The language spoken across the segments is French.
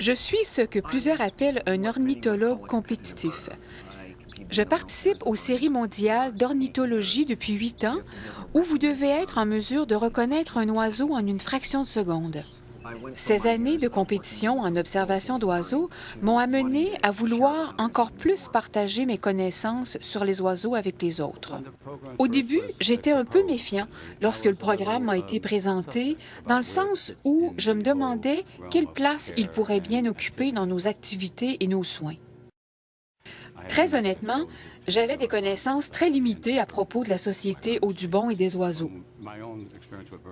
Je suis ce que plusieurs appellent un ornithologue compétitif. Je participe aux séries mondiales d'ornithologie depuis 8 ans, où vous devez être en mesure de reconnaître un oiseau en une fraction de seconde. Ces années de compétition en observation d'oiseaux m'ont amené à vouloir encore plus partager mes connaissances sur les oiseaux avec les autres. Au début, j'étais un peu méfiant lorsque le programme m'a été présenté, dans le sens où je me demandais quelle place il pourrait bien occuper dans nos activités et nos soins. Très honnêtement, j'avais des connaissances très limitées à propos de la Société Audubon et des oiseaux.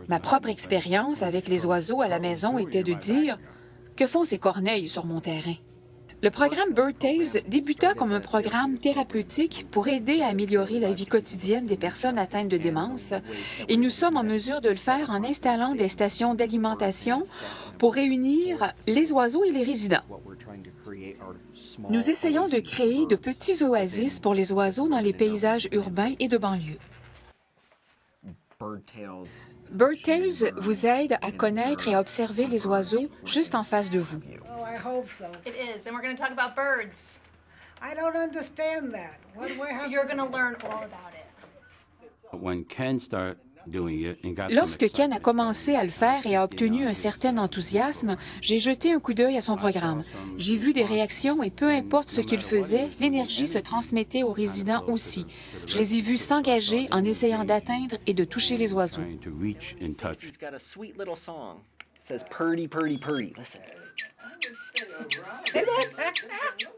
Ma propre expérience avec les oiseaux à la maison était de dire « Que font ces corneilles sur mon terrain? » Le programme Bird Tales débuta comme un programme thérapeutique pour aider à améliorer la vie quotidienne des personnes atteintes de démence, et nous sommes en mesure de le faire en installant des stations d'alimentation pour réunir les oiseaux et les résidents. Nous essayons de créer de petits oasis pour les oiseaux dans les paysages urbains et de banlieue. Bird Tales vous aide à connaître et à observer les oiseaux juste en face de vous. Oh, I hope so. It is, and we're going to talk about birds. I don't understand that. What do I have You're to going to learn all about it. When Ken started doing it and got some Lorsque Ken a excitement, commencé à le faire et a obtenu un certain enthousiasme, j'ai jeté un coup d'œil à son programme. J'ai vu des réactions et peu importe ce qu'il faisait, l'énergie se transmettait aux résidents aussi. Je les ai vus s'engager en essayant d'atteindre et de toucher les oiseaux. trying to reach and touch. He's got a sweet little song. It says purdy, purdy, purdy. Listen.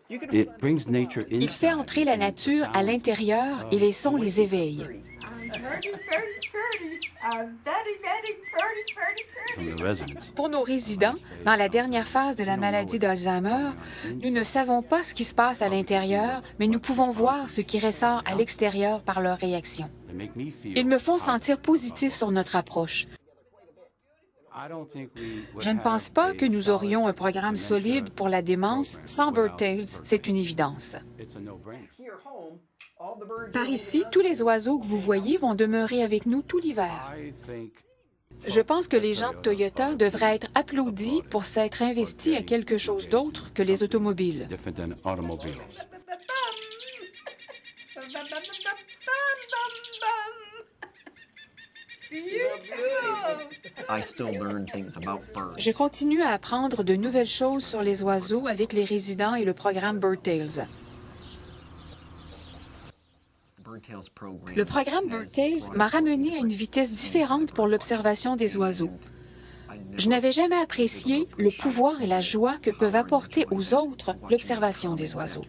It brings nature Il fait inside. entrer la nature à l'intérieur et les sons les éveillent. From the residents. Pour nos résidents, dans la dernière phase de la maladie d'Alzheimer, nous ne savons pas ce qui se passe à l'intérieur, mais nous pouvons voir ce qui ressort à l'extérieur par leurs réactions. They make me feel Ils me font sentir positif sur notre approche. I don't think we would Je ne pense have pas a que nous aurions un programme solide pour la démence sans Bird Tales, c'est une évidence. It's a no-brainer. Here home, all the birds. Par ici, tous les oiseaux que vous voyez vont demeurer avec nous tout l'hiver. I think Je pense que les gens de Toyota devraient être applaudis pour s'être investis à quelque chose d'autre que les automobiles. different than automobiles. I still learn things about birds. Je continue à apprendre de nouvelles choses sur les oiseaux avec les résidents et le programme Bird Tales. Bird Tales program. Le programme Bird Tales m'a ramené à une vitesse différente pour l'observation des oiseaux. Je n'avais jamais apprécié le pouvoir et la joie que peuvent apporter aux autres l'observation des oiseaux.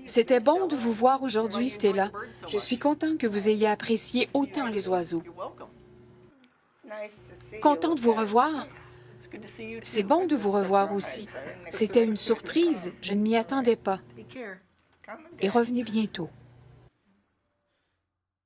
C'était bon de vous voir aujourd'hui, Stella. Je suis content que vous ayez apprécié autant les oiseaux. Content de vous revoir. C'est bon de vous revoir aussi. C'était une surprise, je ne m'y attendais pas. Et revenez bientôt.